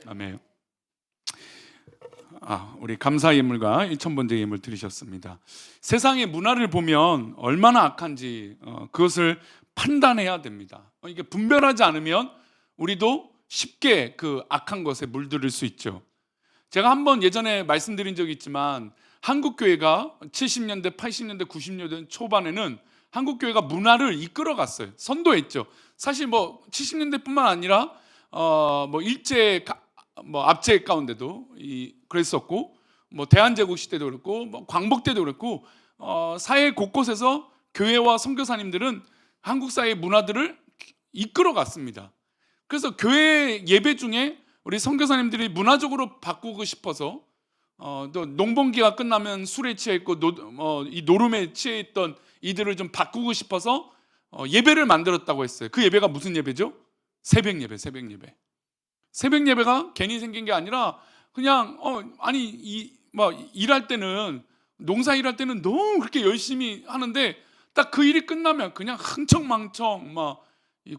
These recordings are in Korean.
아멘. 우리 감사 예물과 1,000번째 예물 드리셨습니다. 세상의 문화를 보면 얼마나 악한지 그것을 판단해야 됩니다. 이게 분별하지 않으면 우리도 쉽게 그 악한 것에 물들을 수 있죠. 제가 한번 예전에 말씀드린 적이 있지만 한국 교회가 70년대, 80년대, 90년대 초반에는 한국 교회가 문화를 이끌어 갔어요. 선도했죠. 사실 뭐 70년대뿐만 아니라 뭐 일제 뭐 압제 가운데도 그랬었고, 뭐 대한제국 시대도 그렇고, 뭐 광복 때도 그렇고, 사회 곳곳에서 교회와 선교사님들은 한국 사회의 문화들을 이끌어 갔습니다. 그래서 교회 예배 중에 우리 선교사님들이 문화적으로 바꾸고 싶어서 또 농번기가 끝나면 술에 취해 있고 이 노름에 취해 있던 이들을 좀 바꾸고 싶어서 예배를 만들었다고 했어요. 그 예배가 무슨 예배죠? 새벽 예배, 새벽 예배. 새벽 예배가 괜히 생긴 게 아니라 그냥 일할 때는, 농사 일할 때는 너무 그렇게 열심히 하는데 딱 그 일이 끝나면 그냥 흥청망청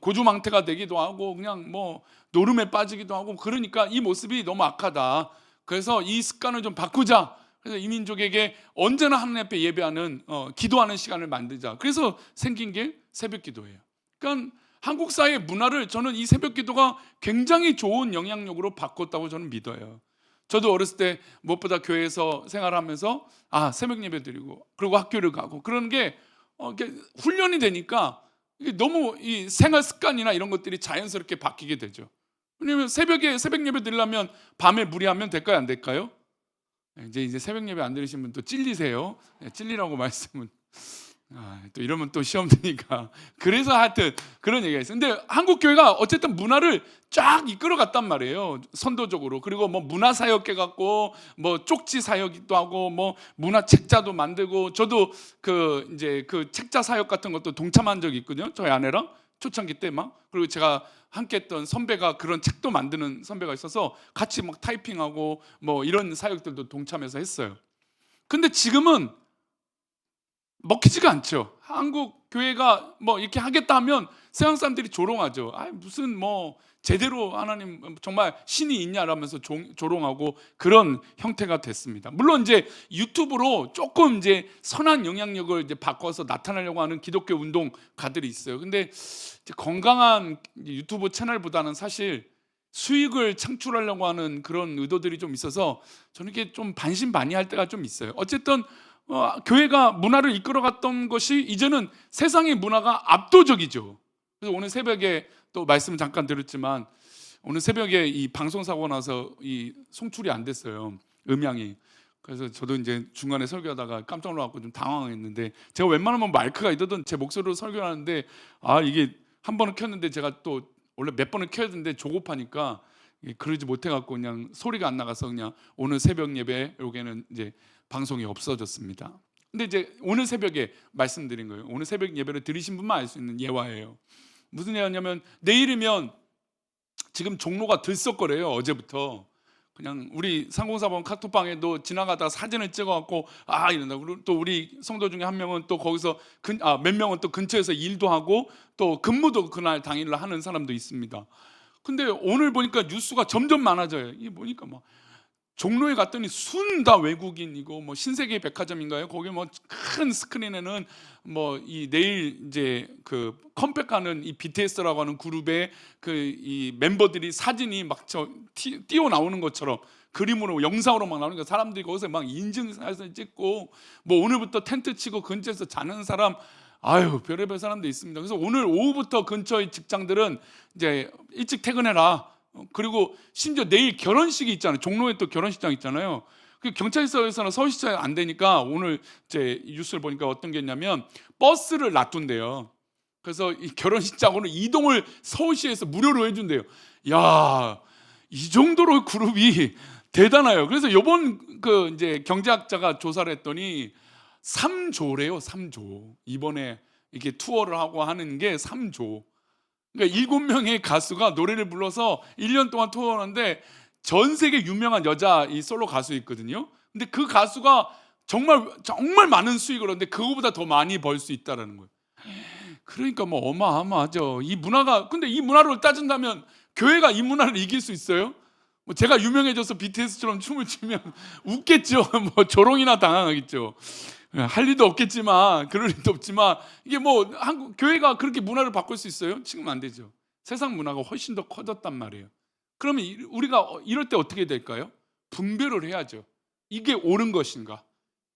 고주망태가 되기도 하고 그냥 뭐 노름에 빠지기도 하고, 그러니까 이 모습이 너무 악하다. 그래서 이 습관을 좀 바꾸자. 그래서 이 민족에게 언제나 하나님 앞에 예배하는 기도하는 시간을 만들자. 그래서 생긴 게 새벽 기도예요. 그러니까 한국 사회의 문화를 저는 이 새벽 기도가 굉장히 좋은 영향력으로 바꿨다고 저는 믿어요. 저도 어렸을 때 무엇보다 교회에서 생활하면서 새벽 예배 드리고 그리고 학교를 가고 그런 게 이렇게 훈련이 되니까 이게 너무 이 생활 습관이나 이런 것들이 자연스럽게 바뀌게 되죠. 왜냐하면 새벽에 새벽 예배 드리려면 밤에 무리하면 될까요, 안 될까요? 이제 새벽 예배 안 드리신 분 또 찔리세요. 찔리라고 말씀은. 또 이러면 또 시험 드니까. 그래서 하여튼 그런 얘기가 있어요. 근데 한국 교회가 어쨌든 문화를 쫙 이끌어 갔단 말이에요. 선도적으로. 그리고 뭐 문화 사역해 갖고 뭐 쪽지 사역도 하고 뭐 문화 책자도 만들고, 저도 그 책자 사역 같은 것도 동참한 적이 있거든요. 저희 아내랑 초창기 때 그리고 제가 함께 했던 선배가 그런 책도 만드는 선배가 있어서 같이 막 타이핑하고 뭐 이런 사역들도 동참해서 했어요. 근데 지금은 먹히지가 않죠. 한국 교회가 뭐 이렇게 하겠다 하면 서양 사람들이 조롱하죠. 무슨 뭐 제대로 하나님 정말 신이 있냐라면서 조롱하고 그런 형태가 됐습니다. 물론 이제 유튜브로 조금 이제 선한 영향력을 이제 바꿔서 나타내려고 하는 기독교 운동가들이 있어요. 근데 이제 건강한 유튜브 채널보다는 사실 수익을 창출하려고 하는 그런 의도들이 좀 있어서 저는 이게 좀 반신반의할 때가 좀 있어요. 어쨌든 교회가 문화를 이끌어갔던 것이 이제는 세상의 문화가 압도적이죠. 그래서 오늘 새벽에 또 말씀 잠깐 드렸지만 오늘 새벽에 이 방송 사고 나서 이 송출이 안 됐어요, 음향이. 그래서 저도 이제 중간에 설교하다가 깜짝 놀라서 좀 당황했는데, 제가 웬만하면 마이크가 있거든 제 목소리로 설교하는데 이게 한 번은 켰는데 제가 또 원래 몇 번을 켜야 되는데 조급하니까 그러지 못해갖고 그냥 소리가 안 나가서 그냥 오늘 새벽 예배 여기는 이제 방송이 없어졌습니다. 근데 이제 오늘 새벽에 말씀드린 거예요. 오늘 새벽 예배를 드리신 분만 알 수 있는 예화예요. 무슨 예화냐면 내일이면 지금 종로가 들썩거려요. 어제부터 그냥 우리 상공사범 카톡방에도 지나가다 사진을 찍어갖고 이런다. 그리고 또 우리 성도 중에 한 명은 또 거기서 몇 명은 또 근처에서 일도 하고 또 근무도 그날 당일로 하는 사람도 있습니다. 근데 오늘 보니까 뉴스가 점점 많아져요. 이게 보니까 종로에 갔더니 순 다 외국인이고, 뭐 신세계 백화점인가요? 거기 뭐 큰 스크린에는 뭐 이 내일 이제 그 컴백하는 이 BTS라고 하는 그룹의 이 멤버들이 사진이 띄어 나오는 것처럼 그림으로 영상으로 나오니까 사람들이 거기서 인증사진 찍고, 뭐 오늘부터 텐트 치고 근처에서 자는 사람, 별의별 사람도 있습니다. 그래서 오늘 오후부터 근처의 직장들은 이제 일찍 퇴근해라. 그리고 심지어 내일 결혼식이 있잖아요. 종로에 또 결혼식장 있잖아요. 그 경찰서에서는 서울시청에 안 되니까 오늘 제 뉴스를 보니까 어떤 게 있냐면 버스를 놔둔대요. 그래서 이 결혼식장으로 이동을 서울시에서 무료로 해준대요. 야, 이 정도로 그룹이 대단해요. 그래서 이번 이제 경제학자가 조사를 했더니 3조래요. 3조. 이번에 이렇게 투어를 하고 하는 게 3조. 그러니까 7명의 가수가 노래를 불러서 1년 동안 투어하는데 전 세계 유명한 여자 이 솔로 가수 있거든요. 근데 그 가수가 정말 많은 수익을 얻는데 그거보다 더 많이 벌 수 있다라는 거예요. 그러니까 뭐 어마어마하죠. 이 문화가, 근데 이 문화를 따진다면 교회가 이 문화를 이길 수 있어요? 뭐 제가 유명해져서 BTS처럼 춤을 추면 웃겠죠. 뭐 조롱이나 당하겠죠. 할 일도 없겠지만, 그럴 일도 없지만, 이게 뭐 한국 교회가 그렇게 문화를 바꿀 수 있어요? 지금 안 되죠. 세상 문화가 훨씬 더 커졌단 말이에요. 그러면 우리가 이럴 때 어떻게 될까요? 분별을 해야죠. 이게 옳은 것인가?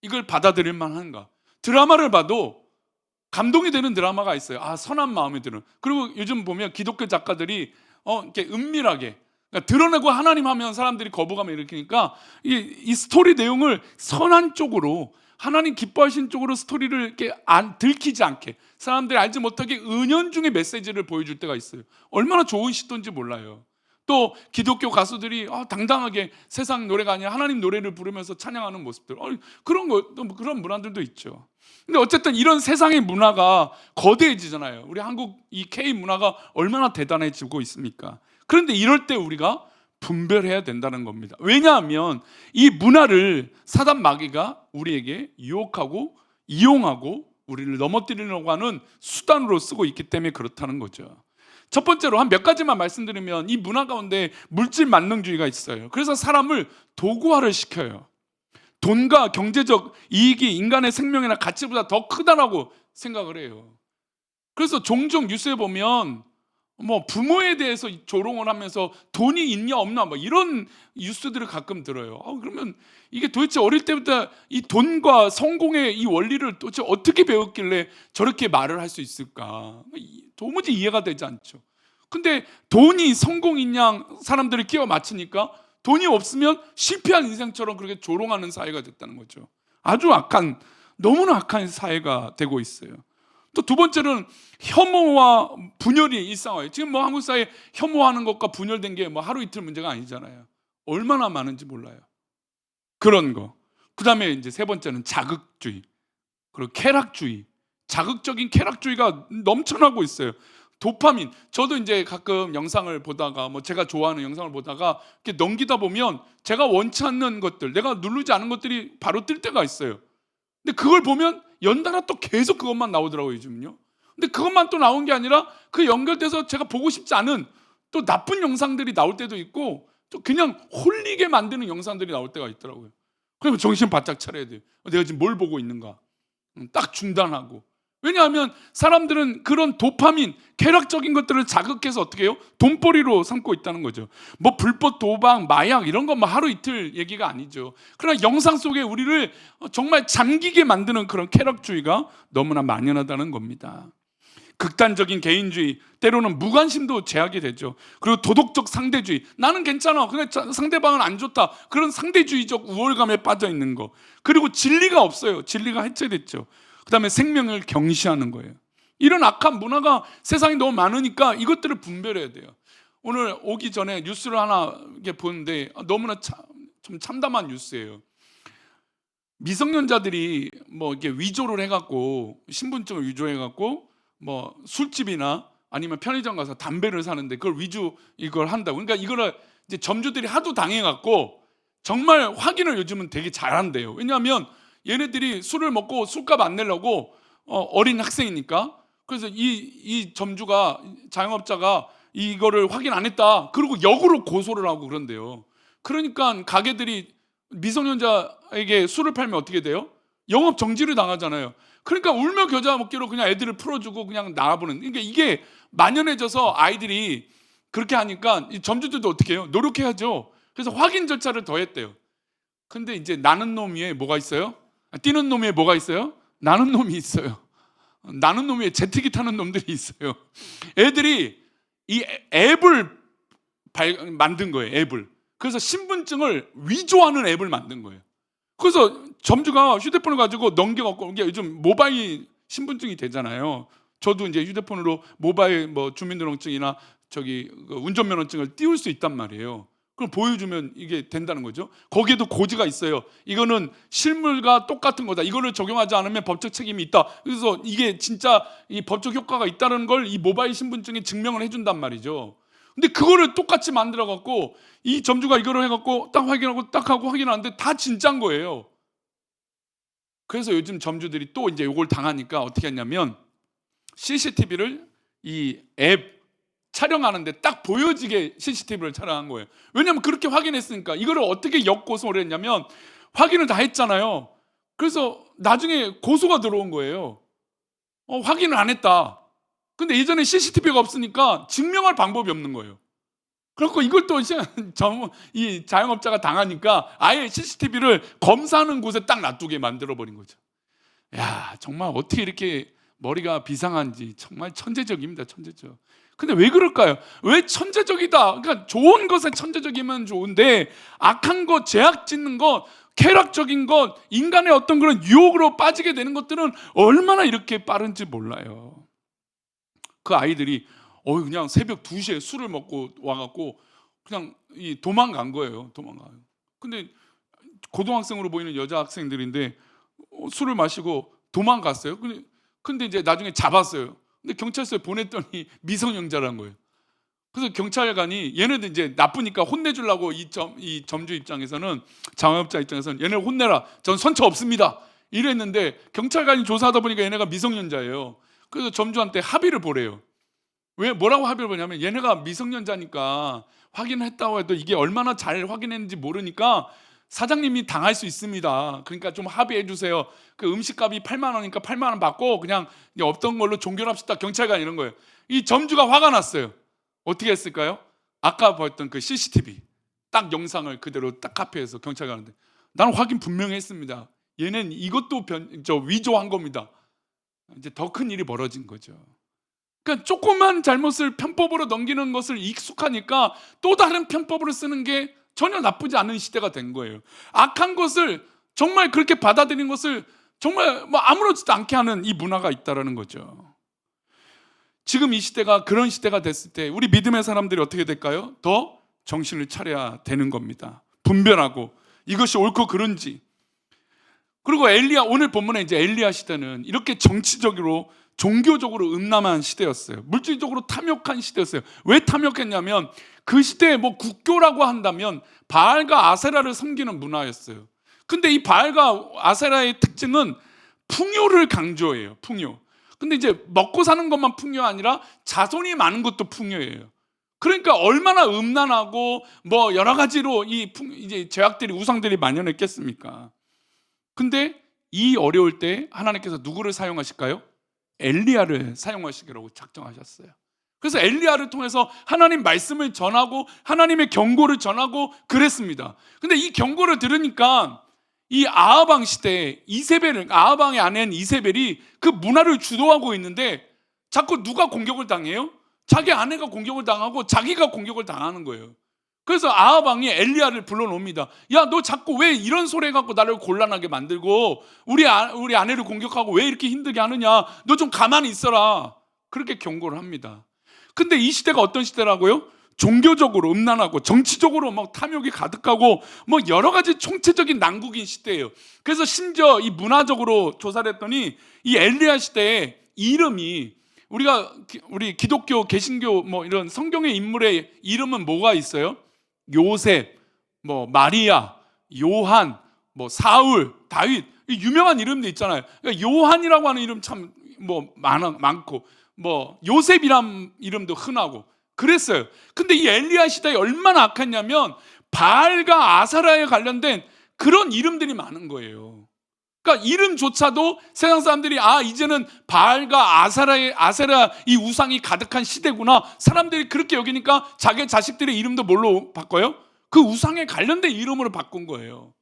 이걸 받아들일 만한가? 드라마를 봐도 감동이 되는 드라마가 있어요. 아, 선한 마음이 드는. 그리고 요즘 보면 기독교 작가들이 이렇게 은밀하게, 그러니까 드러내고 하나님 하면 사람들이 거부감을 일으키니까 이 스토리 내용을 선한 쪽으로, 하나님 기뻐하신 쪽으로 스토리를 이렇게 들키지 않게, 사람들이 알지 못하게 은연중에 메시지를 보여줄 때가 있어요. 얼마나 좋은 시도인지 몰라요. 또 기독교 가수들이 당당하게 세상 노래가 아니라 하나님 노래를 부르면서 찬양하는 모습들, 그런 문화들도 있죠. 근데 어쨌든 이런 세상의 문화가 거대해지잖아요. 우리 한국 이 K 문화가 얼마나 대단해지고 있습니까? 그런데 이럴 때 우리가 분별해야 된다는 겁니다. 왜냐하면 이 문화를 사단 마귀가 우리에게 유혹하고 이용하고 우리를 넘어뜨리려고 하는 수단으로 쓰고 있기 때문에 그렇다는 거죠. 첫 번째로 한 몇 가지만 말씀드리면, 이 문화 가운데 물질 만능주의가 있어요. 그래서 사람을 도구화를 시켜요. 돈과 경제적 이익이 인간의 생명이나 가치보다 더 크다라고 생각을 해요. 그래서 종종 뉴스에 보면 뭐 부모에 대해서 조롱을 하면서 돈이 있냐 없나 뭐 이런 뉴스들을 가끔 들어요. 그러면 이게 도대체 어릴 때부터 이 돈과 성공의 이 원리를 도대체 어떻게 배웠길래 저렇게 말을 할 수 있을까? 도무지 이해가 되지 않죠. 근데 돈이 성공인 양 사람들이 끼워 맞추니까 돈이 없으면 실패한 인생처럼 그렇게 조롱하는 사회가 됐다는 거죠. 아주 악한, 너무나 악한 사회가 되고 있어요. 또 두 번째는 혐오와 분열이 일상화예요. 지금 뭐 한국 사회에 혐오하는 것과 분열된 게 뭐 하루 이틀 문제가 아니잖아요. 얼마나 많은지 몰라요. 그런 거. 그 다음에 이제 세 번째는 자극주의, 그리고 쾌락주의. 자극적인 쾌락주의가 넘쳐나고 있어요. 도파민. 저도 이제 가끔 영상을 보다가, 뭐 제가 좋아하는 영상을 보다가 이렇게 넘기다 보면 제가 원치 않는 것들, 내가 누르지 않은 것들이 바로 뜰 때가 있어요. 근데 그걸 보면 연달아 또 계속 그것만 나오더라고요, 요즘은요. 근데 그것만 또 나온 게 아니라 그 연결돼서 제가 보고 싶지 않은 또 나쁜 영상들이 나올 때도 있고, 또 그냥 홀리게 만드는 영상들이 나올 때가 있더라고요. 그러면 정신 바짝 차려야 돼요. 내가 지금 뭘 보고 있는가? 딱 중단하고. 왜냐하면 사람들은 그런 도파민, 쾌락적인 것들을 자극해서 어떻게 해요? 돈벌이로 삼고 있다는 거죠. 뭐 불법 도박, 마약 이런 건 뭐 하루 이틀 얘기가 아니죠. 그러나 영상 속에 우리를 정말 잠기게 만드는 그런 쾌락주의가 너무나 만연하다는 겁니다. 극단적인 개인주의, 때로는 무관심도 제약이 되죠. 그리고 도덕적 상대주의, 나는 괜찮아, 근데 상대방은 안 좋다, 그런 상대주의적 우월감에 빠져 있는 거. 그리고 진리가 없어요. 진리가 해체됐죠. 그 다음에 생명을 경시하는 거예요. 이런 악한 문화가 세상에 너무 많으니까 이것들을 분별해야 돼요. 오늘 오기 전에 뉴스를 하나 보는데 너무나 좀 참담한 뉴스예요. 미성년자들이 뭐 이렇게 위조를 해갖고, 신분증을 위조해갖고 뭐 술집이나 아니면 편의점 가서 담배를 사는데 그걸 이걸 한다고. 그러니까 이거를 이제 점주들이 하도 당해갖고 정말 확인을 요즘은 되게 잘한대요. 왜냐하면 얘네들이 술을 먹고 술값 안 내려고, 어린 학생이니까. 그래서 이 점주가, 자영업자가 이거를 확인 안 했다, 그리고 역으로 고소를 하고 그런대요. 그러니까 가게들이 미성년자에게 술을 팔면 어떻게 돼요? 영업 정지를 당하잖아요. 그러니까 울며 겨자 먹기로 그냥 애들을 풀어주고 그냥 나가보는. 그러니까 이게 만연해져서 아이들이 그렇게 하니까 이 점주들도 어떻게 해요? 노력해야죠. 그래서 확인 절차를 더 했대요. 근데 이제 나는 놈 위에 뭐가 있어요? 뛰는 놈 위에 뭐가 있어요? 나는 놈이 있어요. 나는 놈 위에 제트기 타는 놈들이 있어요. 애들이 이 앱을 만든 거예요. 앱을. 그래서 신분증을 위조하는 앱을 만든 거예요. 그래서 점주가 휴대폰을 가지고 넘겨갖고, 이게 요즘 모바일 신분증이 되잖아요. 저도 이제 휴대폰으로 모바일 뭐 주민등록증이나 운전면허증을 띄울 수 있단 말이에요. 그럼 보여주면 이게 된다는 거죠. 거기에도 고지가 있어요. 이거는 실물과 똑같은 거다. 이거를 적용하지 않으면 법적 책임이 있다. 그래서 이게 진짜 이 법적 효과가 있다는 걸 이 모바일 신분증이 증명을 해준단 말이죠. 근데 그거를 똑같이 만들어 갖고 이 점주가 이거를 해갖고 딱 확인하고 딱 하고 확인하는데 다 진짜인 거예요. 그래서 요즘 점주들이 또 이제 이걸 당하니까 어떻게 했냐면 CCTV를 이 앱 촬영하는데 딱 보여지게 CCTV를 촬영한 거예요. 왜냐하면 그렇게 확인했으니까. 이거를 어떻게 역고소를 했냐면 확인을 다 했잖아요. 그래서 나중에 고소가 들어온 거예요. 확인을 안 했다. 근데 예전에 CCTV가 없으니까 증명할 방법이 없는 거예요. 그래서 이걸 또 이 자영업자가 당하니까 아예 CCTV를 검사하는 곳에 딱 놔두게 만들어버린 거죠. 야, 정말 어떻게 이렇게 머리가 비상한지 정말 천재적입니다. 천재적. 근데 왜 그럴까요? 왜 천재적이다? 그러니까 좋은 것에 천재적이면 좋은데 악한 것, 죄악 짓는 것, 쾌락적인 것, 인간의 어떤 그런 유혹으로 빠지게 되는 것들은 얼마나 이렇게 빠른지 몰라요. 그 아이들이 그냥 새벽 2시에 술을 먹고 와갖고 그냥 도망간 거예요. 도망가요. 근데 고등학생으로 보이는 여자 학생들인데 술을 마시고 도망갔어요. 근데 이제 나중에 잡았어요. 근데 경찰서에 보냈더니 미성년자라는 거예요. 그래서 경찰관이 얘네들 이제 나쁘니까 혼내주려고 이 점주 입장에서는, 자영업자 입장에서는 얘네를 혼내라. 전 선처 없습니다. 이랬는데 경찰관이 조사하다 보니까 얘네가 미성년자예요. 그래서 점주한테 합의를 보래요. 왜 뭐라고 합의를 보냐면 얘네가 미성년자니까 확인했다고 해도 이게 얼마나 잘 확인했는지 모르니까 사장님이 당할 수 있습니다. 그러니까 좀 합의해 주세요. 그 음식값이 8만 원이니까 8만 원 받고 그냥 없던 걸로 종결합시다. 경찰관 이런 거예요. 이 점주가 화가 났어요. 어떻게 했을까요? 아까 봤던 그 CCTV 딱 영상을 그대로 딱 카피해서 경찰관한테 나는 확인 분명히 했습니다. 얘는 이것도 위조한 겁니다. 이제 더 큰 일이 벌어진 거죠. 그러니까 조그만 잘못을 편법으로 넘기는 것을 익숙하니까 또 다른 편법으로 쓰는 게 전혀 나쁘지 않은 시대가 된 거예요. 악한 것을 정말 그렇게 받아들인 것을 정말 아무렇지도 않게 하는 이 문화가 있다라는 거죠. 지금 이 시대가 그런 시대가 됐을 때 우리 믿음의 사람들이 어떻게 될까요? 더 정신을 차려야 되는 겁니다. 분별하고 이것이 옳고 그른지. 그리고 오늘 본문에 이제 엘리야 시대는 이렇게 정치적으로 종교적으로 음란한 시대였어요. 물질적으로 탐욕한 시대였어요. 왜 탐욕했냐면 그 시대에 국교라고 한다면 바알과 아세라를 섬기는 문화였어요. 근데 이 바알과 아세라의 특징은 풍요를 강조해요. 풍요. 근데 이제 먹고 사는 것만 풍요 아니라 자손이 많은 것도 풍요예요. 그러니까 얼마나 음란하고 여러 가지로 이제 죄악들이, 우상들이 만연했겠습니까? 근데 이 어려울 때 하나님께서 누구를 사용하실까요? 엘리야를 사용하시기로 작정하셨어요. 그래서 엘리야를 통해서 하나님 말씀을 전하고 하나님의 경고를 전하고 그랬습니다. 근데 이 경고를 들으니까 이 아합 왕 시대에 아합 왕의 아내인 이세벨이 그 문화를 주도하고 있는데 자꾸 누가 공격을 당해요? 자기 아내가 공격을 당하고 자기가 공격을 당하는 거예요. 그래서 아합 왕이 엘리야를 불러놓습니다. 야, 너 자꾸 왜 이런 소리 해갖고 나를 곤란하게 만들고 우리 아내를 공격하고 왜 이렇게 힘들게 하느냐? 너 좀 가만히 있어라. 그렇게 경고를 합니다. 근데 이 시대가 어떤 시대라고요? 종교적으로 음란하고 정치적으로 탐욕이 가득하고 여러 가지 총체적인 난국인 시대예요. 그래서 심지어 이 문화적으로 조사를 했더니 이 엘리야 시대의 이름이 우리 기독교, 개신교 이런 성경의 인물의 이름은 뭐가 있어요? 요셉, 마리아, 요한, 사울, 다윗, 유명한 이름도 있잖아요. 그러니까 요한이라고 하는 이름 참 많고 요셉이란 이름도 흔하고 그랬어요. 근데 이 엘리야 시대에 얼마나 악했냐면 바알과 아세라에 관련된 그런 이름들이 많은 거예요. 그러니까 이름조차도 세상 사람들이 이제는 바알과 아세라 이 우상이 가득한 시대구나. 사람들이 그렇게 여기니까 자기 자식들의 이름도 뭘로 바꿔요? 그 우상에 관련된 이름으로 바꾼 거예요.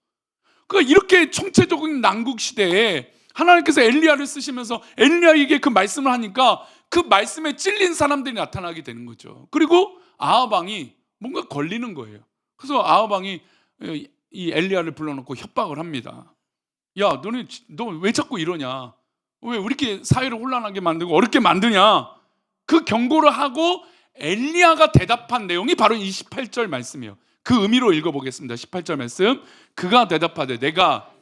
그러니까 이렇게 총체적인 난국 시대에 하나님께서 엘리야를 쓰시면서 엘리야에게 그 말씀을 하니까 그 말씀에 찔린 사람들이 나타나게 되는 거죠. 그리고 아합 왕이 뭔가 걸리는 거예요. 그래서 아합 왕이 이 엘리야를 불러놓고 협박을 합니다. 야, 너 왜 자꾸 이러냐? 왜 이렇게 사회를 혼란하게 만들고 어렵게 만드냐? 그 경고를 하고 엘리야가 대답한 내용이 바로 이 18절 말씀이에요. 그 의미로 읽어보겠습니다. 18절 말씀. 그가 대답하되 내가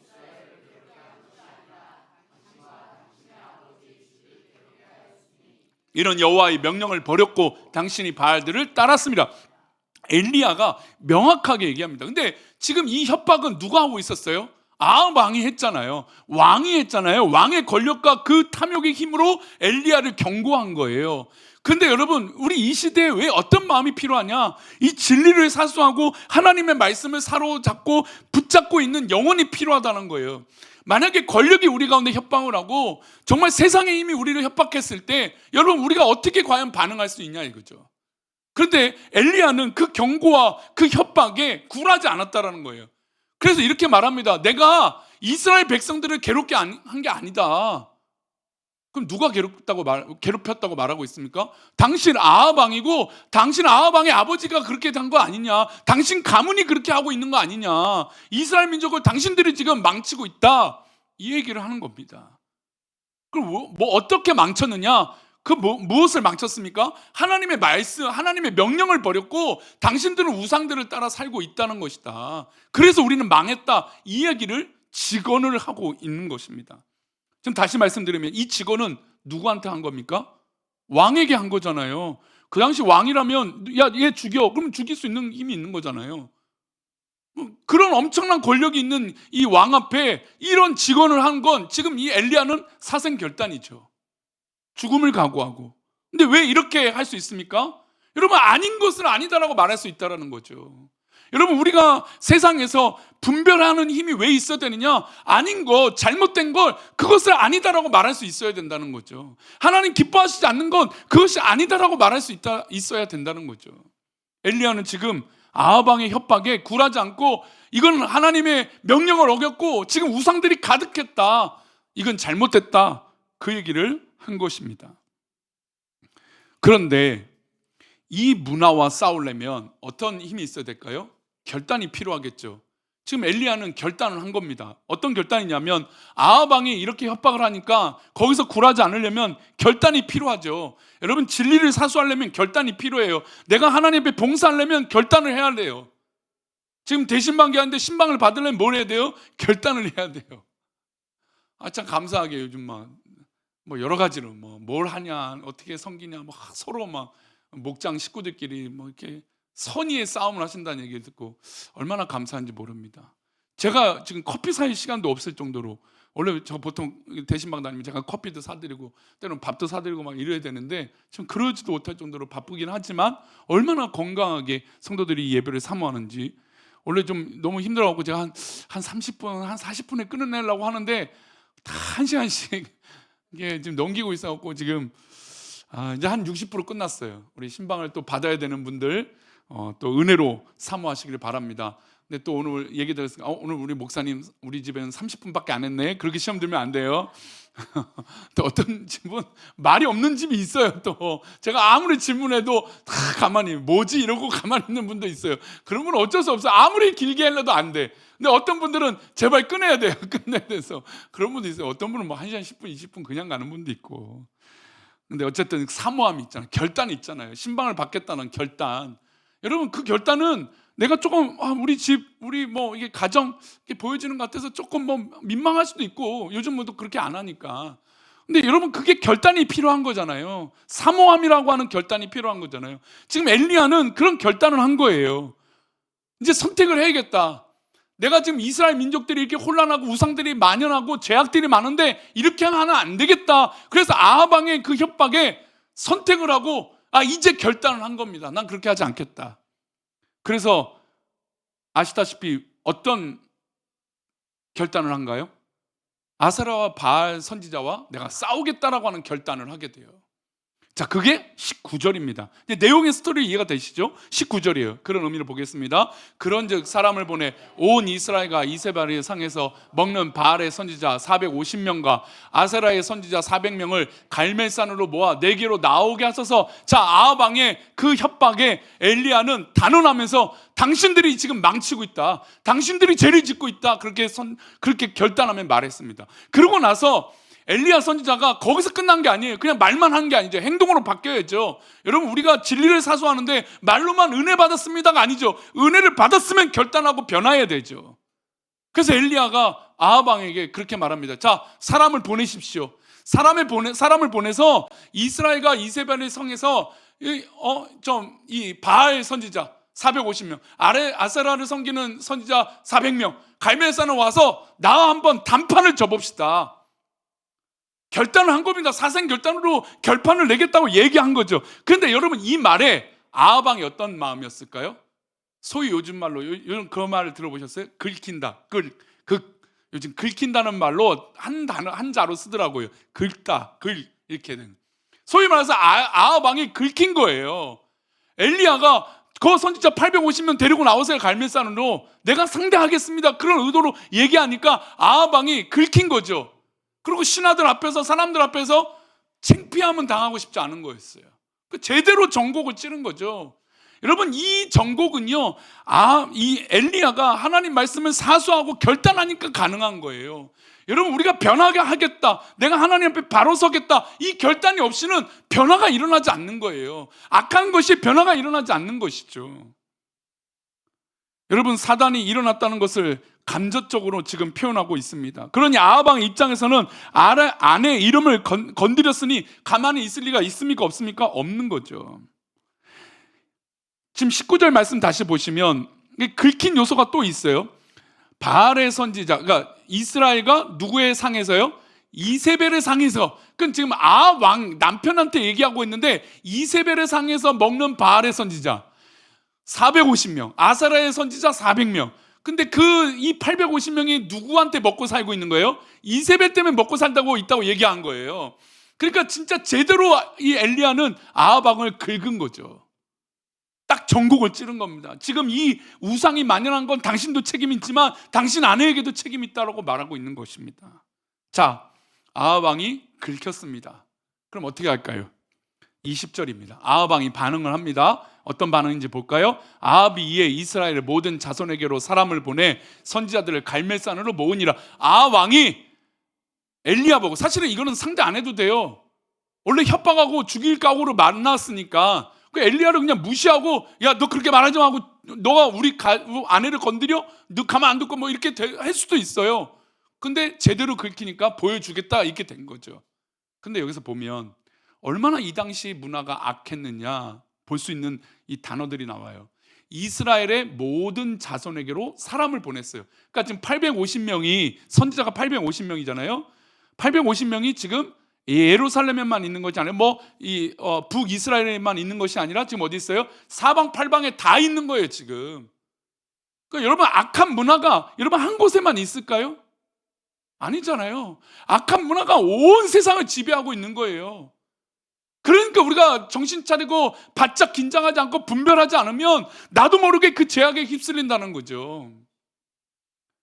이런 여호와의 명령을 버렸고 당신이 바알들을 따랐습니다. 엘리야가 명확하게 얘기합니다. 근데 지금 이 협박은 누가 하고 있었어요? 아합 왕이 했잖아요. 왕이 했잖아요. 왕의 권력과 그 탐욕의 힘으로 엘리야를 경고한 거예요. 근데 여러분, 우리 이 시대에 왜 어떤 마음이 필요하냐? 이 진리를 사수하고 하나님의 말씀을 사로잡고 붙잡고 있는 영혼이 필요하다는 거예요. 만약에 권력이 우리 가운데 협박을 하고 정말 세상의 힘이 우리를 협박했을 때 여러분, 우리가 어떻게 과연 반응할 수 있냐 이거죠. 그런데 엘리야는 그 경고와 그 협박에 굴하지 않았다라는 거예요. 그래서 이렇게 말합니다. 내가 이스라엘 백성들을 괴롭게 한 게 아니다. 그럼 누가 괴롭혔다고 말하고 있습니까? 당신 아합 왕이고 당신 아합 왕의 아버지가 그렇게 한 거 아니냐? 당신 가문이 그렇게 하고 있는 거 아니냐? 이스라엘 민족을 당신들이 지금 망치고 있다. 이 얘기를 하는 겁니다. 그럼 뭐 어떻게 망쳤느냐? 무엇을 망쳤습니까? 하나님의 말씀, 하나님의 명령을 버렸고 당신들은 우상들을 따라 살고 있다는 것이다. 그래서 우리는 망했다. 이 얘기를 직언을 하고 있는 것입니다. 지금 다시 말씀드리면 이 직언은 누구한테 한 겁니까? 왕에게 한 거잖아요. 그 당시 왕이라면 야, 얘 죽여. 그럼 죽일 수 있는 힘이 있는 거잖아요. 그런 엄청난 권력이 있는 이 왕 앞에 이런 직언을 한 건 지금 이 엘리야는 사생결단이죠. 죽음을 각오하고. 근데 왜 이렇게 할 수 있습니까? 여러분, 아닌 것을 아니다라고 말할 수 있다는 거죠. 여러분, 우리가 세상에서 분별하는 힘이 왜 있어야 되느냐? 아닌 것, 잘못된 걸 그것을 아니다라고 말할 수 있어야 된다는 거죠. 하나님 기뻐하시지 않는 건 그것이 아니다라고 말할 수 있어야 된다는 거죠. 엘리야는 지금 아합 왕의 협박에 굴하지 않고 이건 하나님의 명령을 어겼고 지금 우상들이 가득했다. 이건 잘못됐다. 그 얘기를 한 것입니다. 그런데 이 문화와 싸우려면 어떤 힘이 있어야 될까요? 결단이 필요하겠죠. 지금 엘리야는 결단을 한 겁니다. 어떤 결단이냐면 아합 왕이 이렇게 협박을 하니까 거기서 굴하지 않으려면 결단이 필요하죠. 여러분, 진리를 사수하려면 결단이 필요해요. 내가 하나님 앞에 봉사하려면 결단을 해야 돼요. 지금 대신방기 하는데 신방을 받으려면 뭘 해야 돼요? 결단을 해야 돼요. 참 감사하게 요즘 뭐 여러 가지로 뭘 하냐, 어떻게 섬기냐, 서로 목장 식구들끼리 이렇게 선의의 싸움을 하신다는 얘기를 듣고 얼마나 감사한지 모릅니다. 제가 지금 커피 살 시간도 없을 정도로, 원래 저 보통 대신방 다니면 제가 커피도 사드리고 때로는 밥도 사드리고 이래야 되는데 지금 그러지도 못할 정도로 바쁘긴 하지만 얼마나 건강하게 성도들이 예배를 사모하는지. 원래 좀 너무 힘들어갖고 제가 한 30분, 한 40분에 끊어내려고 하는데 다 1시간씩 이게 지금 넘기고 있어갖고 지금 이제 한 60% 끝났어요. 우리 신방을 또 받아야 되는 분들 또 은혜로 사모하시길 바랍니다. 근데 또 오늘 얘기 들었으니까 오늘 우리 목사님 우리 집에는 30분밖에 안 했네. 그렇게 시험 들면 안 돼요. 또 어떤 집은 말이 없는 집이 있어요. 또 제가 아무리 질문해도 다 가만히 뭐지 이러고 가만히 있는 분도 있어요. 그런 분은 어쩔 수 없어요. 아무리 길게 하려도 안 돼. 근데 어떤 분들은 제발 끊어야 돼요. 끝내야 돼서 그런 분도 있어요. 어떤 분은 1시간 10분 20분 그냥 가는 분도 있고. 근데 어쨌든 사모함이 있잖아요. 결단이 있잖아요. 신방을 받겠다는 결단. 여러분, 그 결단은 내가 조금 우리 집, 우리 이게 가정 이렇게 보여지는 것 같아서 조금 민망할 수도 있고 요즘 또 그렇게 안 하니까. 근데 여러분, 그게 결단이 필요한 거잖아요. 사모함이라고 하는 결단이 필요한 거잖아요. 지금 엘리야는 그런 결단을 한 거예요. 이제 선택을 해야겠다. 내가 지금 이스라엘 민족들이 이렇게 혼란하고 우상들이 만연하고 죄악들이 많은데 이렇게 하면 안 되겠다. 그래서 아합 왕의 그 협박에 선택을 하고 이제 결단을 한 겁니다. 난 그렇게 하지 않겠다. 그래서 아시다시피 어떤 결단을 한가요? 아세라와 바알 선지자와 내가 싸우겠다라고 하는 결단을 하게 돼요. 자, 그게 19절입니다. 내용의 스토리 이해가 되시죠? 19절이에요. 그런 의미를 보겠습니다. 그런즉 사람을 보내 온 이스라엘과 이세벨의 상에서 먹는 바알의 선지자 450명과 아세라의 선지자 400명을 갈멜산으로 모아 내게로 나오게 하소서. 자, 아합 왕의 그 협박에 엘리야는 단언하면서 당신들이 지금 망치고 있다. 당신들이 죄를 짓고 있다. 그렇게 결단하며 말했습니다. 그러고 나서 엘리야 선지자가 거기서 끝난 게 아니에요. 그냥 말만 한 게 아니죠. 행동으로 바뀌어야죠. 여러분, 우리가 진리를 사수하는데 말로만 은혜 받았습니다가 아니죠. 은혜를 받았으면 결단하고 변화해야 되죠. 그래서 엘리야가 아합 왕에게 그렇게 말합니다. 자, 사람을 보내십시오. 사람을 보내서 이스라엘과 이세벨의 성에서 이 바알 선지자, 450명, 아세라를 섬기는 선지자 400명, 갈멜산을 와서 나와 한번 단판을 접읍시다. 결단을 한 겁니다. 사생 결단으로 결판을 내겠다고 얘기한 거죠. 그런데 여러분, 이 말에 아하방이 어떤 마음이었을까요? 소위 요즘 말로 그 말을 들어보셨어요? 긁힌다. 요즘 긁힌다는 말로 한 단어, 한자로 쓰더라고요. 긁다, 이렇게 된. 소위 말해서 아하방이 긁힌 거예요. 엘리야가 그 선지자 850명 데리고 나오세요, 갈멜산으로. 내가 상대하겠습니다. 그런 의도로 얘기하니까 아하방이 긁힌 거죠. 그리고 신하들 앞에서, 사람들 앞에서 창피함은 당하고 싶지 않은 거였어요. 제대로 정곡을 찌른 거죠. 여러분, 이 정곡은요, 이 엘리야가 하나님 말씀을 사수하고 결단하니까 가능한 거예요. 여러분, 우리가 변하게 하겠다, 내가 하나님 앞에 바로 서겠다, 이 결단이 없이는 변화가 일어나지 않는 거예요. 악한 것이 변화가 일어나지 않는 것이죠. 여러분, 사단이 일어났다는 것을 간접적으로 지금 표현하고 있습니다. 그러니 아하방 입장에서는 아내의 이름을 건드렸으니 가만히 있을 리가 있습니까? 없습니까? 없는 거죠. 지금 19절 말씀 다시 보시면 긁힌 요소가 또 있어요. 바알의 선지자, 그러니까 이스라엘과 누구의 상에서요? 이세벨의 상에서. 그건 지금 왕 남편한테 얘기하고 있는데, 이세벨의 상에서 먹는 바알의 선지자 450명, 아사라의 선지자 400명. 근데 이 850명이 누구한테 먹고 살고 있는 거예요? 이세벨 때문에 먹고 살다고 있다고 얘기한 거예요. 그러니까 진짜 제대로 이 엘리야는 아하방을 긁은 거죠. 딱 정곡을 찌른 겁니다. 지금 이 우상이 만연한 건 당신도 책임이 있지만 당신 아내에게도 책임이 있다고 말하고 있는 것입니다. 자, 아하방이 긁혔습니다. 그럼 어떻게 할까요? 20절입니다. 아하방이 반응을 합니다. 어떤 반응인지 볼까요? 아합이 이에 이스라엘의 모든 자손에게로 사람을 보내 선지자들을 갈멜산으로 모으니라. 아합왕이 엘리야 보고, 사실은 이거는 상대 안 해도 돼요. 원래 협박하고 죽일 각오로 만났으니까 그 엘리야를 그냥 무시하고, 야, 너 그렇게 말하지 마 하고, 너가 우리 아내를 건드려? 너 가만 안 두고 뭐 이렇게 할 수도 있어요. 근데 제대로 긁히니까 보여주겠다, 이렇게 된 거죠. 근데 여기서 보면 얼마나 이 당시 문화가 악했느냐 볼 수 있는 이 단어들이 나와요. 이스라엘의 모든 자손에게로 사람을 보냈어요. 그러니까 지금 850명이, 선지자가 850명이잖아요. 850명이 지금 예루살렘에만 있는 것이 아니라 북이스라엘에만 있는 것이 아니라 지금 어디 있어요? 사방팔방에 다 있는 거예요, 지금. 그러니까 여러분, 악한 문화가 여러분 한 곳에만 있을까요? 아니잖아요. 악한 문화가 온 세상을 지배하고 있는 거예요. 그러니까 우리가 정신 차리고 바짝 긴장하지 않고 분별하지 않으면 나도 모르게 그 죄악에 휩쓸린다는 거죠.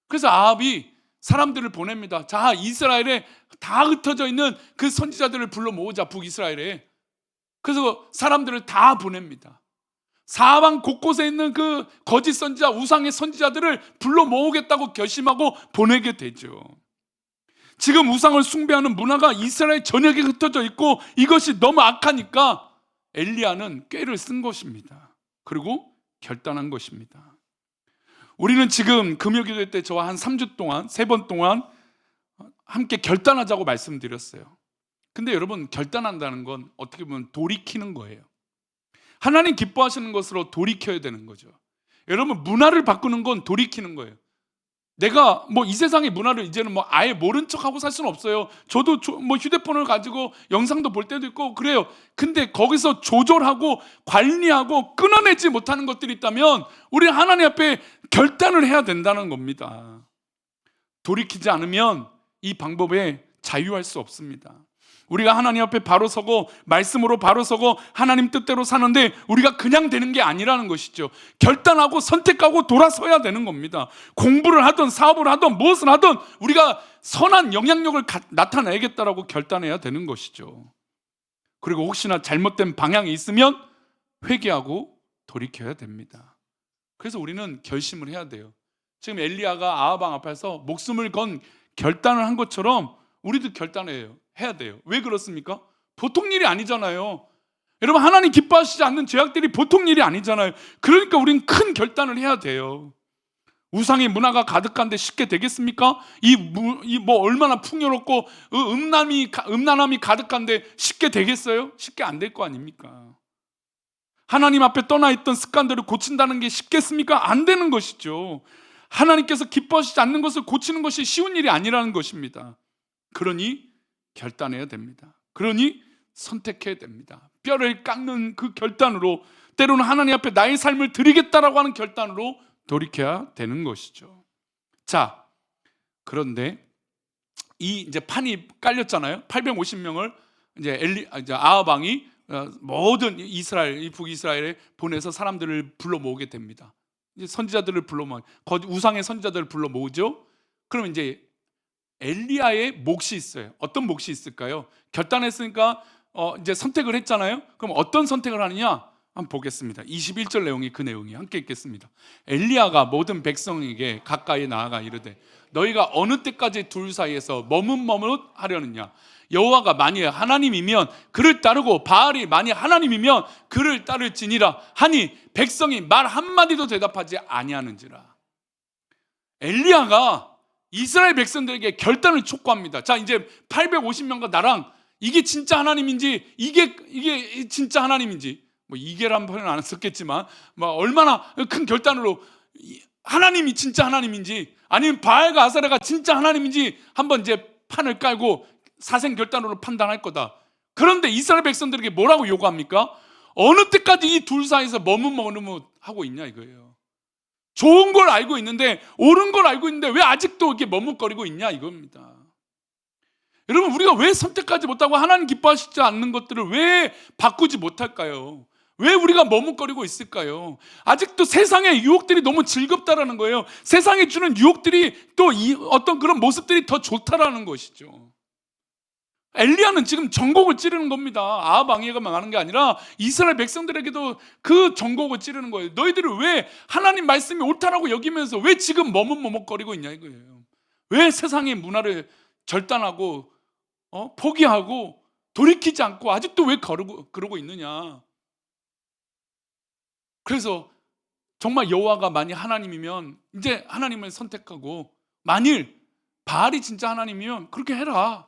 그래서 아합이 사람들을 보냅니다. 자, 이스라엘에 다 흩어져 있는 그 선지자들을 불러 모으자, 북이스라엘에. 그래서 사람들을 다 보냅니다. 사방 곳곳에 있는 그 거짓 선지자, 우상의 선지자들을 불러 모으겠다고 결심하고 보내게 되죠. 지금 우상을 숭배하는 문화가 이스라엘 전역에 흩어져 있고 이것이 너무 악하니까 엘리야는 꾀를 쓴 것입니다. 그리고 결단한 것입니다. 우리는 지금 금요기도 때 저와 한 3주 동안 3번 동안 함께 결단하자고 말씀드렸어요. 근데 여러분, 결단한다는 건 어떻게 보면 돌이키는 거예요. 하나님 기뻐하시는 것으로 돌이켜야 되는 거죠. 여러분, 문화를 바꾸는 건 돌이키는 거예요. 내가 이 세상의 문화를 이제는 아예 모른 척하고 살 수는 없어요. 저도 휴대폰을 가지고 영상도 볼 때도 있고 그래요. 근데 거기서 조절하고 관리하고 끊어내지 못하는 것들이 있다면 우리는 하나님 앞에 결단을 해야 된다는 겁니다. 돌이키지 않으면 이 방법에 자유할 수 없습니다. 우리가 하나님 앞에 바로 서고 말씀으로 바로 서고 하나님 뜻대로 사는데 우리가 그냥 되는 게 아니라는 것이죠. 결단하고 선택하고 돌아서야 되는 겁니다. 공부를 하든 사업을 하든 무엇을 하든 우리가 선한 영향력을 나타내겠다라고 결단해야 되는 것이죠. 그리고 혹시나 잘못된 방향이 있으면 회개하고 돌이켜야 됩니다. 그래서 우리는 결심을 해야 돼요. 지금 엘리야가 아하방 앞에서 목숨을 건 결단을 한 것처럼 우리도 해야 돼요. 왜 그렇습니까? 보통 일이 아니잖아요. 여러분, 하나님 기뻐하시지 않는 죄악들이 보통 일이 아니잖아요. 그러니까 우리는 큰 결단을 해야 돼요. 우상의 문화가 가득한데 쉽게 되겠습니까? 얼마나 풍요롭고 음란함이 가득한데 쉽게 되겠어요? 쉽게 안 될 거 아닙니까? 하나님 앞에 떠나 있던 습관들을 고친다는 게 쉽겠습니까? 안 되는 것이죠. 하나님께서 기뻐하시지 않는 것을 고치는 것이 쉬운 일이 아니라는 것입니다. 그러니 결단해야 됩니다. 그러니 선택해야 됩니다. 뼈를 깎는 그 결단으로, 때로는 하나님 앞에 나의 삶을 드리겠다라고 하는 결단으로 돌이켜야 되는 것이죠. 자, 그런데 이 이제 판이 깔렸잖아요. 850명을 이제 아합 왕이 모든 이스라엘, 북이스라엘에 보내서 사람들을 불러 모으게 됩니다. 이제 선지자들을 불러 모으, 우상의 선지자들을 불러 모으죠. 그러면 이제 엘리야의 몫이 있어요. 어떤 몫이 있을까요? 결단했으니까 이제 선택을 했잖아요. 그럼 어떤 선택을 하느냐? 한번 보겠습니다. 21절 내용이 그 내용이 함께 읽겠습니다. 엘리야가 모든 백성에게 가까이 나아가 이르되 너희가 어느 때까지 둘 사이에서 머뭇머뭇하려느냐? 여호와가 만일 하나님이면 그를 따르고 바알이 만일 하나님이면 그를 따를지니라 하니 백성이 말 한마디도 대답하지 아니하는지라. 엘리야가 이스라엘 백성들에게 결단을 촉구합니다. 자, 이제 850명과 나랑 이게 진짜 하나님인지, 이게 진짜 하나님인지, 뭐 이게란 표현은 안 썼겠지만 뭐 얼마나 큰 결단으로 하나님이 진짜 하나님인지 아니면 바알과 아사랴가 진짜 하나님인지 한번 이제 판을 깔고 사생 결단으로 판단할 거다. 그런데 이스라엘 백성들에게 뭐라고 요구합니까? 어느 때까지 이 둘 사이에서 머뭇머뭇하고 있냐 이거예요. 좋은 걸 알고 있는데, 옳은 걸 알고 있는데 왜 아직도 이렇게 머뭇거리고 있냐 이겁니다. 여러분, 우리가 왜 선택하지 못하고 하나님 기뻐하시지 않는 것들을 왜 바꾸지 못할까요? 왜 우리가 머뭇거리고 있을까요? 아직도 세상의 유혹들이 너무 즐겁다라는 거예요. 세상이 주는 유혹들이 또 어떤 그런 모습들이 더 좋다라는 것이죠. 엘리야는 지금 전곡을 찌르는 겁니다. 아합 왕에게만 하는 게 아니라 이스라엘 백성들에게도 그 전곡을 찌르는 거예요. 너희들은 왜 하나님 말씀이 옳다라고 여기면서 왜 지금 머뭇머뭇거리고 있냐 이거예요. 왜 세상의 문화를 절단하고 포기하고 돌이키지 않고 아직도 왜 그러고 있느냐. 그래서 정말 여호와가 만일 하나님이면 이제 하나님을 선택하고, 만일 바알이 진짜 하나님이면 그렇게 해라.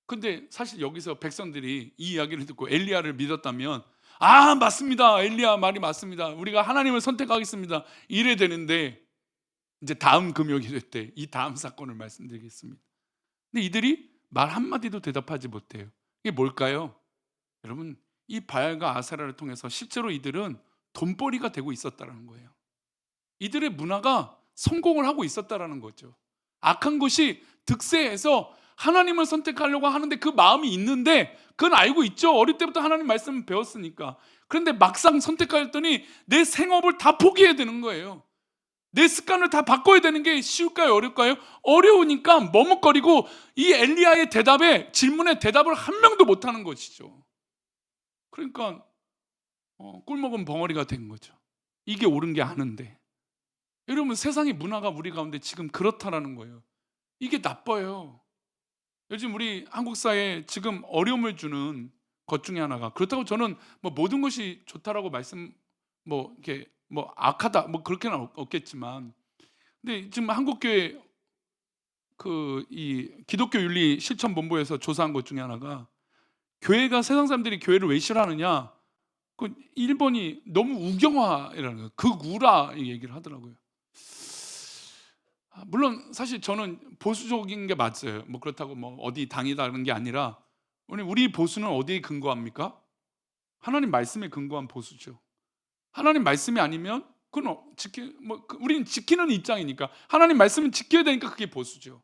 근데 사실 여기서 백성들이 이 이야기를 듣고 엘리야를 믿었다면, 아 맞습니다, 엘리야 말이 맞습니다, 우리가 하나님을 선택하겠습니다, 이래 되는데, 이제 다음 금요일이 될 때 이 다음 사건을 말씀드리겠습니다. 근데 이들이 말 한마디도 대답하지 못해요. 이게 뭘까요? 여러분, 이 바알과 아사랴를 통해서 실제로 이들은 돈벌이가 되고 있었다는 거예요. 이들의 문화가 성공을 하고 있었다는 거죠. 악한 것이 득세해서 하나님을 선택하려고 하는데 그 마음이 있는데, 그건 알고 있죠. 어릴 때부터 하나님 말씀을 배웠으니까. 그런데 막상 선택하였더니 내 생업을 다 포기해야 되는 거예요. 내 습관을 다 바꿔야 되는 게 쉬울까요? 어려울까요? 어려우니까 머뭇거리고 이 엘리야의 질문에 대답을 한 명도 못하는 것이죠. 그러니까 꿀먹은 벙어리가 된 거죠. 이게 옳은 게 아는데. 여러분, 세상의 문화가 우리 가운데 지금 그렇다라는 거예요. 이게 나빠요. 요즘 우리 한국 사회에 지금 어려움을 주는 것 중에 하나가, 그렇다고 저는 뭐 모든 것이 좋다라고 이렇게 악하다 그렇게는 없겠지만, 근데 지금 한국 교회 이 기독교 윤리 실천 본부에서 조사한 것 중에 하나가, 교회가, 세상 사람들이 교회를 왜 싫어하느냐, 그 1번이 너무 우경화라는 거예요. 극우라 얘기를 하더라고요. 물론 사실 저는 보수적인 게 맞아요. 그렇다고 어디 당이다는 게 아니라, 우리 보수는 어디에 근거합니까? 하나님 말씀에 근거한 보수죠. 하나님 말씀이 아니면 그건 우리는 지키는 입장이니까, 하나님 말씀은 지켜야 되니까 그게 보수죠.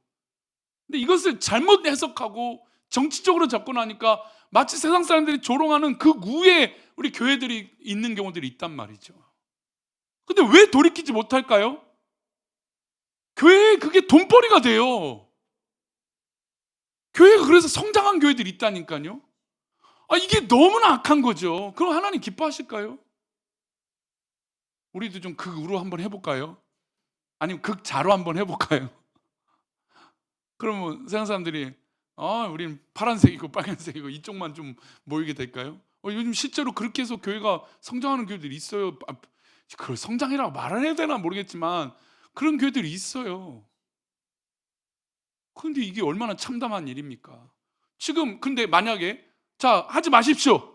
근데 이것을 잘못 해석하고 정치적으로 접근하니까 마치 세상 사람들이 조롱하는 그 우에 우리 교회들이 있는 경우들이 있단 말이죠. 근데 왜 돌이키지 못할까요? 교회에 그게 돈벌이가 돼요. 교회가 그래서 성장한 교회들이 있다니까요. 이게 너무나 악한 거죠. 그럼 하나님 기뻐하실까요? 우리도 좀 극우로 한번 해볼까요? 아니면 극자로 한번 해볼까요? 그러면 세상 사람들이 우리는 파란색이고 빨간색이고 이쪽만 좀 모이게 될까요? 요즘 실제로 그렇게 해서 교회가 성장하는 교회들이 있어요. 그걸 성장이라고 말을 해야 되나 모르겠지만 그런 교회들이 있어요. 그런데 이게 얼마나 참담한 일입니까? 지금 근데 만약에 자, 하지 마십시오.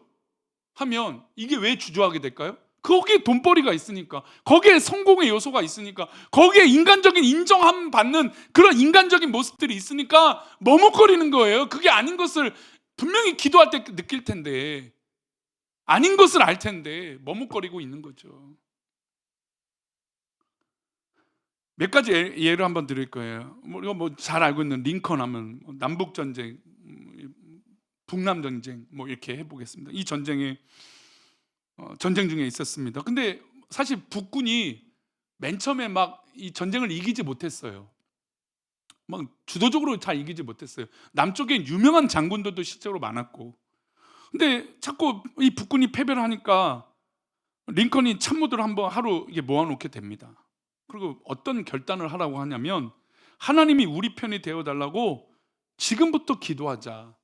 하면 이게 왜 주저하게 될까요? 거기에 돈벌이가 있으니까, 거기에 성공의 요소가 있으니까, 거기에 인간적인 인정함 받는 그런 인간적인 모습들이 있으니까 머뭇거리는 거예요. 그게 아닌 것을 분명히 기도할 때 느낄 텐데, 아닌 것을 알 텐데 머뭇거리고 있는 거죠. 몇 가지 예를 한번 드릴 거예요. 우리가 잘 알고 있는 링컨 하면 남북 전쟁, 북남 전쟁 이렇게 해보겠습니다. 이 전쟁에 전쟁 중에 있었습니다. 근데 사실 북군이 맨 처음에 막 이 전쟁을 이기지 못했어요. 막 주도적으로 잘 이기지 못했어요. 남쪽에 유명한 장군들도 실제로 많았고. 근데 자꾸 이 북군이 패배를 하니까 링컨이 참모들을 한번 하루 이게 모아놓게 됩니다. 그리고 어떤 결단을 하라고 하냐면, 하나님이 우리 편이 되어달라고 지금부터 기도하자.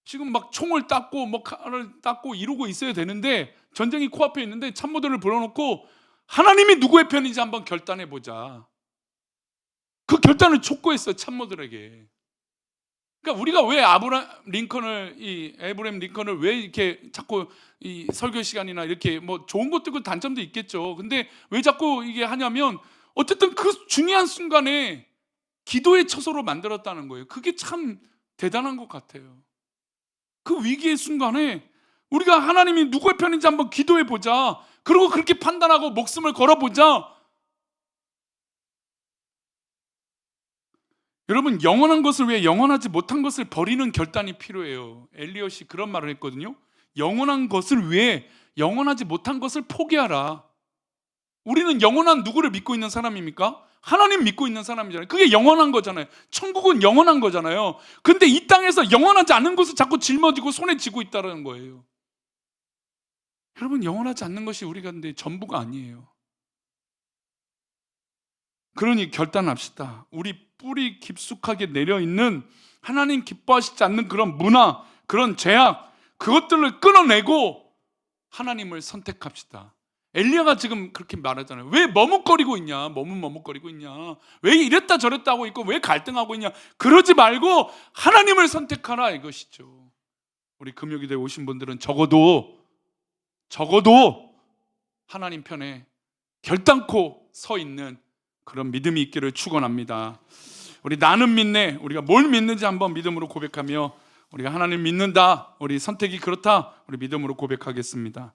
지금 막 총을 땄고 칼을 땄고 이러고 있어야 되는데, 전쟁이 코앞에 있는데 참모들을 불러놓고 하나님이 누구의 편인지 한번 결단해 보자. 그 결단을 촉구했어요, 참모들에게. 그러니까 우리가 왜 에브라임 링컨을 왜 이렇게 자꾸 이 설교 시간이나 이렇게 좋은 것도 있고 단점도 있겠죠. 근데 왜 자꾸 이게 하냐면, 어쨌든 그 중요한 순간에 기도의 처소로 만들었다는 거예요. 그게 참 대단한 것 같아요. 그 위기의 순간에 우리가 하나님이 누구의 편인지 한번 기도해 보자. 그리고 그렇게 판단하고 목숨을 걸어보자. 여러분, 영원한 것을 위해 영원하지 못한 것을 버리는 결단이 필요해요. 엘리엇이 그런 말을 했거든요. 영원한 것을 위해 영원하지 못한 것을 포기하라. 우리는 영원한 누구를 믿고 있는 사람입니까? 하나님 믿고 있는 사람이잖아요. 그게 영원한 거잖아요. 천국은 영원한 거잖아요. 근데 이 땅에서 영원하지 않은 것을 자꾸 짊어지고 손에 쥐고 있다는 거예요. 여러분, 영원하지 않는 것이 우리가 근데 전부가 아니에요. 그러니 결단합시다. 우리 뿌리 깊숙하게 내려있는 하나님 기뻐하시지 않는 그런 문화, 그런 죄악, 그것들을 끊어내고 하나님을 선택합시다. 엘리야가 지금 그렇게 말하잖아요. 왜 머뭇거리고 있냐? 머뭇거리고 있냐? 왜 이랬다 저랬다 하고 있고 왜 갈등하고 있냐? 그러지 말고 하나님을 선택하라, 이것이죠. 우리 금요기도에 오신 분들은 적어도 하나님 편에 결단코 서 있는 그런 믿음이 있기를 축원합니다. 우리 나는 믿네, 우리가 뭘 믿는지 한번 믿음으로 고백하며, 우리가 하나님 믿는다, 우리 선택이 그렇다, 우리 믿음으로 고백하겠습니다.